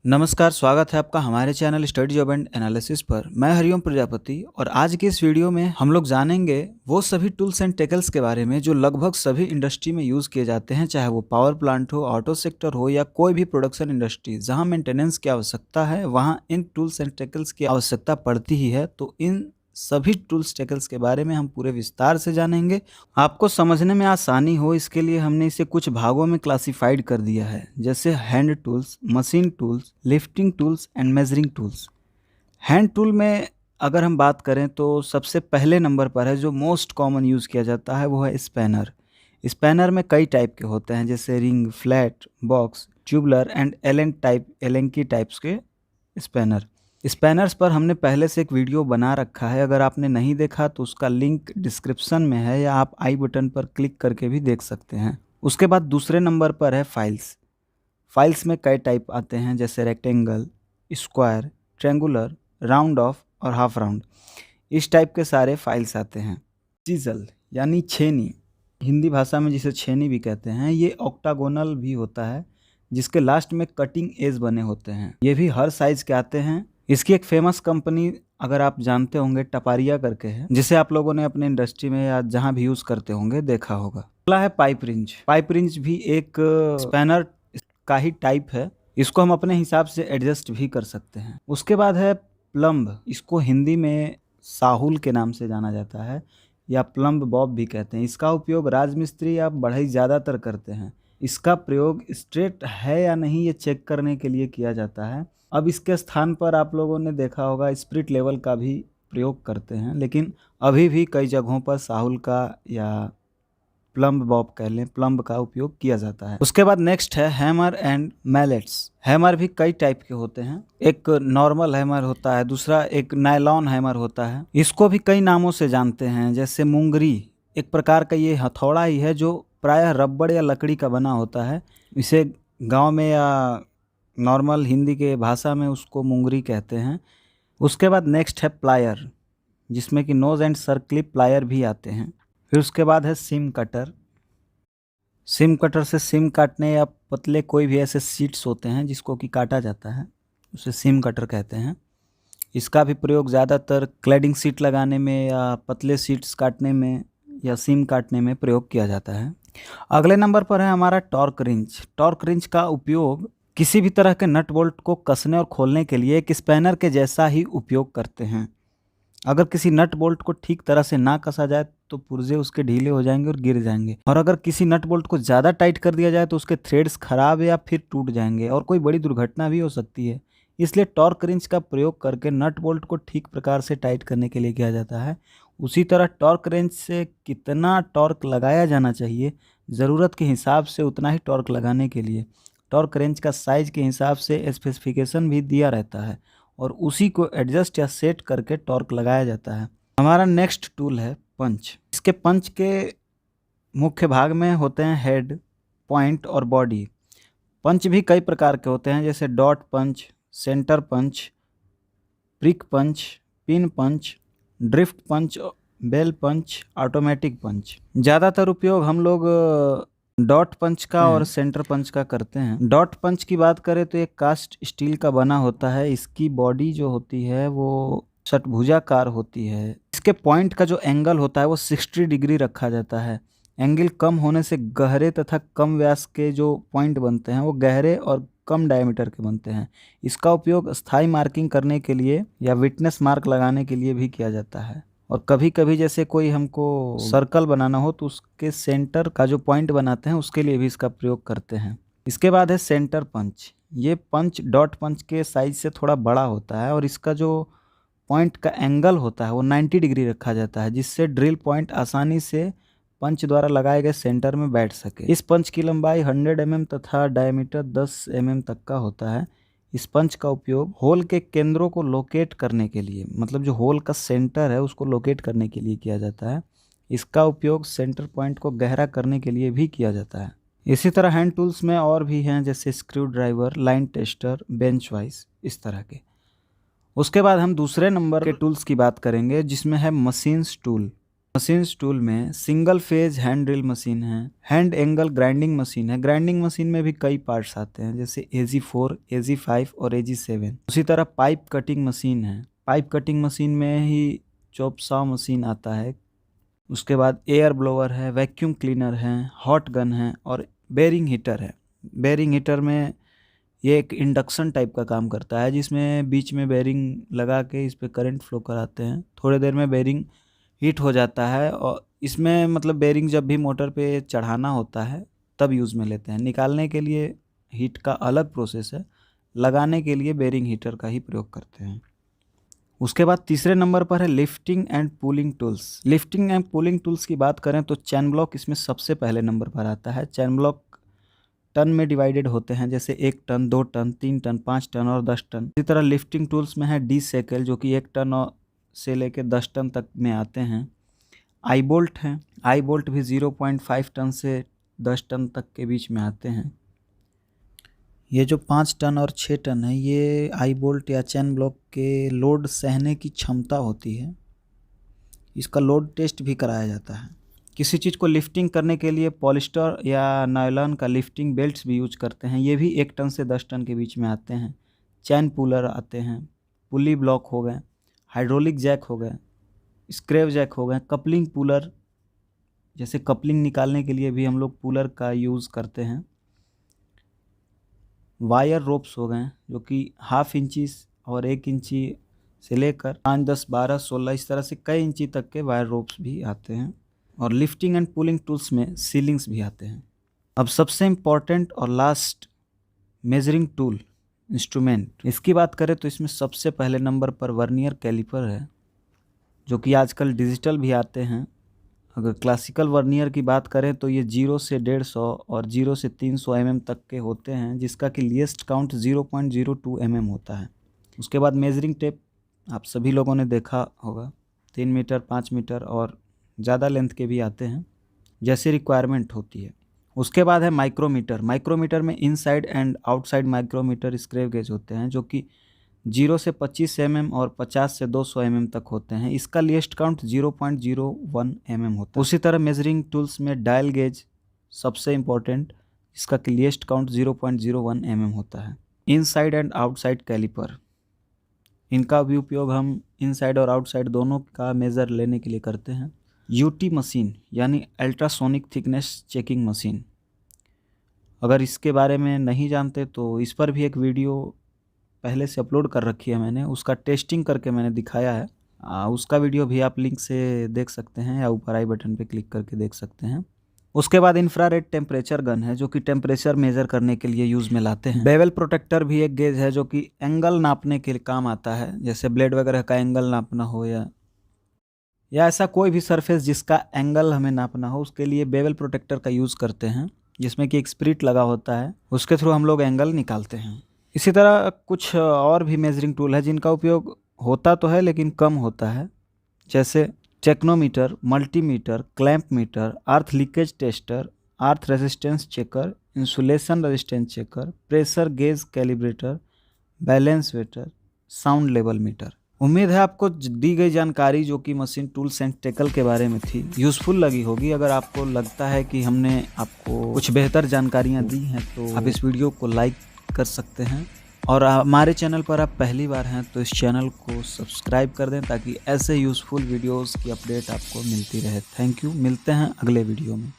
नमस्कार, स्वागत है आपका हमारे channel study job and analysis पर। मैं हरिओम प्रजापति और आज की इस वीडियो में हम लोग जानेंगे वो सभी टूल्स एंड टेकल्स के बारे में जो लगभग सभी इंडस्ट्री में यूज़ किए जाते हैं, चाहे वो पावर प्लांट हो, ऑटो सेक्टर हो या कोई भी प्रोडक्शन इंडस्ट्री। जहां मेंटेनेंस की आवश्यकता है वहां इन टूल्स एंड टेकल्स की आवश्यकता पड़ती ही है। तो इन सभी टूल्स टेकल्स के बारे में हम पूरे विस्तार से जानेंगे। आपको समझने में आसानी हो इसके लिए हमने इसे कुछ भागों में क्लासिफाइड कर दिया है, जैसे hand tools, machine tools, lifting tools and measuring tools. Hand tool में अगर हम बात करें तो सबसे पहले नंबर पर है, जो मोस्ट कॉमन यूज़ किया जाता है वो है स्पैनर। स्पैनर में कई टाइप के होते हैं, जैसे ring, flat, box, tubular and Allen key types के स्पैनर। स्पैनर्स पर हमने पहले से एक वीडियो बना रखा है, अगर आपने नहीं देखा तो उसका लिंक डिस्क्रिप्शन में है या आप आई बटन पर क्लिक करके भी देख सकते हैं। उसके बाद दूसरे नंबर पर है फाइल्स। फाइल्स में कई टाइप आते हैं, जैसे rectangle, square, triangular, round of और हाफ राउंड। इस टाइप के सारे फाइल्स आते हैं। चीजल यानी छेनी, हिंदी भाषा में जिसे छेनी भी कहते हैं, ये ऑक्टागोनल भी होता है जिसके लास्ट में कटिंग एज बने होते हैं। ये भी हर साइज के आते हैं। इसकी एक फेमस कंपनी अगर आप जानते होंगे टपारिया करके है, जिसे आप लोगों ने अपने इंडस्ट्री में या जहां भी यूज करते होंगे देखा होगा। अगला है पाइप रिंच। पाइप रिंच भी एक स्पैनर का ही टाइप है। इसको हम अपने हिसाब से एडजस्ट भी कर सकते हैं। उसके बाद है प्लम्ब। इसको हिंदी में साहुल के नाम से जाना जाता है या प्लम्ब बॉब भी कहते हैं। इसका उपयोग राजमिस्त्री या बढ़ई ज़्यादातर करते हैं। इसका प्रयोग स्ट्रेट है या नहीं ये चेक करने के लिए किया जाता है। अब इसके स्थान पर आप लोगों ने देखा होगा स्पिरिट लेवल का भी प्रयोग करते हैं, लेकिन अभी भी कई जगहों पर साहुल का या प्लम्ब बॉब कह लें, प्लम्ब का उपयोग किया जाता है। उसके बाद नेक्स्ट है हैमर एंड मैलेट्स। हैमर भी कई टाइप के होते हैं। एक नॉर्मल हैमर होता है, दूसरा एक नायलॉन हैमर होता है। इसको भी कई नामों से जानते हैं, जैसे मुंगरी एक प्रकार का ये हथौड़ा ही है जो प्रायः रबड़ या लकड़ी का बना होता है। इसे गांव में या नॉर्मल हिंदी के भाषा में उसको मुंगरी कहते हैं। उसके बाद नेक्स्ट है प्लायर, जिसमें कि नोज एंड सर्कलिप प्लायर भी आते हैं। फिर उसके बाद है सिम कटर। सिम कटर से सिम काटने या पतले कोई भी ऐसे शीट्स होते हैं जिसको कि काटा जाता है, उसे सिम कटर कहते हैं। इसका भी प्रयोग ज़्यादातर क्लैडिंग शीट लगाने में या पतले शीट्स काटने में या सिम काटने में प्रयोग किया जाता है। अगले नंबर पर है हमारा टॉर्क रिंच। टॉर्क रिंच का उपयोग किसी भी तरह के नट बोल्ट को कसने और खोलने के लिए एक स्पैनर के जैसा ही उपयोग करते हैं। अगर किसी नट बोल्ट को ठीक तरह से ना कसा जाए तो पुर्जे उसके ढीले हो जाएंगे और गिर जाएंगे, और अगर किसी नट बोल्ट को ज़्यादा टाइट कर दिया जाए तो उसके थ्रेड्स खराब या फिर टूट जाएंगे और कोई बड़ी दुर्घटना भी हो सकती है। इसलिए टॉर्क रिंच का प्रयोग करके नट बोल्ट को ठीक प्रकार से टाइट करने के लिए किया जाता है। उसी तरह टॉर्क रेंच से कितना टॉर्क लगाया जाना चाहिए, ज़रूरत के हिसाब से उतना ही टॉर्क लगाने के लिए टॉर्क रेंच का साइज के हिसाब से स्पेसिफिकेशन भी दिया रहता है और उसी को एडजस्ट या सेट करके टॉर्क लगाया जाता है। हमारा नेक्स्ट टूल है पंच। इसके पंच के मुख्य भाग में होते हैं हेड, पॉइंट और बॉडी। पंच भी कई प्रकार के होते हैं, जैसे डॉट पंच, सेंटर पंच, प्रिक पंच, पिन पंच, ड्रिफ्ट पंच, बेल पंच, ऑटोमेटिक पंच। ज़्यादातर उपयोग हम लोग डॉट पंच का और सेंटर पंच का करते हैं। डॉट पंच की बात करें तो एक कास्ट स्टील का बना होता है। इसकी बॉडी जो होती है वो षटभुजाकार होती है। इसके पॉइंट का जो एंगल होता है वो 60 डिग्री रखा जाता है। एंगल कम होने से गहरे तथा कम व्यास के जो पॉइंट बनते हैं वो गहरे और कम डायमीटर के बनते हैं। इसका उपयोग स्थायी मार्किंग करने के लिए या विटनेस मार्क लगाने के लिए भी किया जाता है। और कभी कभी जैसे कोई हमको सर्कल बनाना हो तो उसके सेंटर का जो पॉइंट बनाते हैं उसके लिए भी इसका प्रयोग करते हैं। इसके बाद है सेंटर पंच। ये पंच डॉट पंच के साइज से थोड़ा बड़ा होता है और इसका जो पॉइंट का एंगल होता है वो 90 डिग्री रखा जाता है, जिससे ड्रिल पॉइंट आसानी से पंच द्वारा लगाए गए सेंटर में बैठ सके। इस पंच की लंबाई 100 mm तथा डायमीटर 10 mm तक का होता है। इस पंच का उपयोग होल के केंद्रों को लोकेट करने के लिए, मतलब जो होल का सेंटर है उसको लोकेट करने के लिए किया जाता है। इसका उपयोग सेंटर पॉइंट को गहरा करने के लिए भी किया जाता है। इसी तरह हैंड टूल्स में और भी हैं, जैसे screw driver, line tester, bench wise, इस तरह के। उसके बाद हम दूसरे नंबर के टूल्स की बात करेंगे जिसमें है मशीन्स टूल। मशीन्स टूल में single phase hand drill machine है, हैंड एंगल ग्राइंडिंग मशीन है। ग्राइंडिंग मशीन में भी कई पार्ट्स आते हैं जैसे AG4, AG5 और AG7। उसी तरह पाइप कटिंग मशीन है। पाइप कटिंग मशीन में ही चॉप सॉ मशीन आता है। उसके बाद एयर ब्लोअर है, वैक्यूम क्लीनर है, हॉट गन है और बेरिंग हीटर है। बेरिंग हीटर में ये एक इंडक्शन टाइप का काम करता है जिसमें बीच में बेरिंग लगा के इस पर करंट फ्लो कराते हैं। थोड़ी देर में बेरिंग हीट हो जाता है और इसमें मतलब बेरिंग जब भी मोटर पे चढ़ाना होता है तब यूज़ में लेते हैं। निकालने के लिए हीट का अलग प्रोसेस है, लगाने के लिए बेरिंग हीटर का ही प्रयोग करते हैं। उसके बाद तीसरे नंबर पर है lifting and pulling tools. Lifting and pulling tools की बात करें तो चैन ब्लॉक इसमें सबसे पहले नंबर पर आता है। चैन ब्लॉक टन में डिवाइडेड होते हैं जैसे 1 टन, 2 टन, 3 टन, 5 टन और 10 टन। इसी तरह लिफ्टिंग टूल्स में है डी सेकल जो कि 1 टन से लेकर 10 टन तक में आते हैं। आई बोल्ट हैं। आई बोल्ट भी 0.5 टन से 10 टन तक के बीच में आते हैं। ये जो 5 टन और 6 टन है ये आई बोल्ट या चैन ब्लॉक के लोड सहने की क्षमता होती है। इसका लोड टेस्ट भी कराया जाता है। किसी चीज़ को लिफ्टिंग करने के लिए पॉलिस्टर या नायलॉन का लिफ्टिंग बेल्ट्स भी यूज करते हैं। ये भी 1 टन से 10 टन के बीच में आते हैं। चैन पुलर आते हैं, पुली ब्लॉक हो गए, हाइड्रोलिक जैक हो गए, स्क्रेव जैक हो गए, कपलिंग पुलर, जैसे कपलिंग निकालने के लिए भी हम लोग पुलर का यूज़ करते हैं। वायर रोप्स हो गए जो कि 1/2 इंची और 1 इंची से लेकर 5, 10, 12, 16 इस तरह से कई इंची तक के वायर रोप्स भी आते हैं। और लिफ्टिंग एंड पुलिंग टूल्स में सीलिंग्स भी आते हैं। अब सबसे इम्पॉर्टेंट और लास्ट मेजरिंग टूल इंस्ट्रूमेंट, इसकी बात करें तो इसमें सबसे पहले नंबर पर वर्नियर कैलिपर है जो कि आजकल डिजिटल भी आते हैं। अगर क्लासिकल वर्नियर की बात करें तो ये 0 से 150 और 0 से 300 mm तक के होते हैं जिसका कि लीस्ट काउंट 0.02 mm होता है। उसके बाद मेजरिंग टेप आप सभी लोगों ने देखा होगा, 3 मीटर, 5 मीटर और ज़्यादा लेंथ के भी आते हैं जैसे रिक्वायरमेंट होती है। उसके बाद है माइक्रोमीटर। माइक्रोमीटर में inside and outside micrometer screw gauge होते हैं जो कि 0 से 25 mm और 50 से 200 mm तक होते हैं। इसका लीस्ट काउंट 0.01 mm होता है। उसी तरह मेजरिंग टूल्स में डायल गेज सबसे इम्पोर्टेंट, इसका लीस्ट काउंट 0.01 mm होता है। इनसाइड एंड आउटसाइड कैलिपर, इनका भी उपयोग हम इनसाइड और आउटसाइड दोनों का मेज़र लेने के लिए करते हैं। यूटी मशीन यानी अल्ट्रासोनिक थिकनेस चेकिंग मशीन, अगर इसके बारे में नहीं जानते तो इस पर भी एक वीडियो पहले से अपलोड कर रखी है मैंने, उसका टेस्टिंग करके मैंने दिखाया है। उसका वीडियो भी आप लिंक से देख सकते हैं या ऊपर आई बटन पे क्लिक करके देख सकते हैं। उसके बाद इंफ्रारेड टेम्परेचर गन है जो कि टेम्परेचर मेज़र करने के लिए यूज़ में लाते हैं। बेवल प्रोटेक्टर भी एक गेज है जो कि एंगल नापने के लिए काम आता है, जैसे ब्लेड वगैरह का एंगल नापना हो या ऐसा कोई भी सरफेस जिसका एंगल हमें नापना हो उसके लिए बेवल प्रोटेक्टर का यूज़ करते हैं जिसमें कि एक स्प्रिट लगा होता है, उसके थ्रू हम लोग एंगल निकालते हैं। इसी तरह कुछ और भी मेजरिंग टूल है जिनका उपयोग होता तो है लेकिन कम होता है, जैसे tachometer, multimeter, clamp meter, earth leakage tester, earth resistance checker, insulation resistance checker, pressure gauge calibrator, balance weighter, sound level meter. उम्मीद है आपको दी गई जानकारी जो कि मशीन टूल्स एंड टेकल के बारे में थी यूज़फुल लगी होगी। अगर आपको लगता है कि हमने आपको कुछ बेहतर जानकारियाँ दी हैं तो आप इस वीडियो को लाइक कर सकते हैं और हमारे चैनल पर आप पहली बार हैं तो इस चैनल को सब्सक्राइब कर दें ताकि ऐसे यूज़फुल वीडियोस की अपडेट आपको मिलती रहे। थैंक यू, मिलते हैं अगले वीडियो में।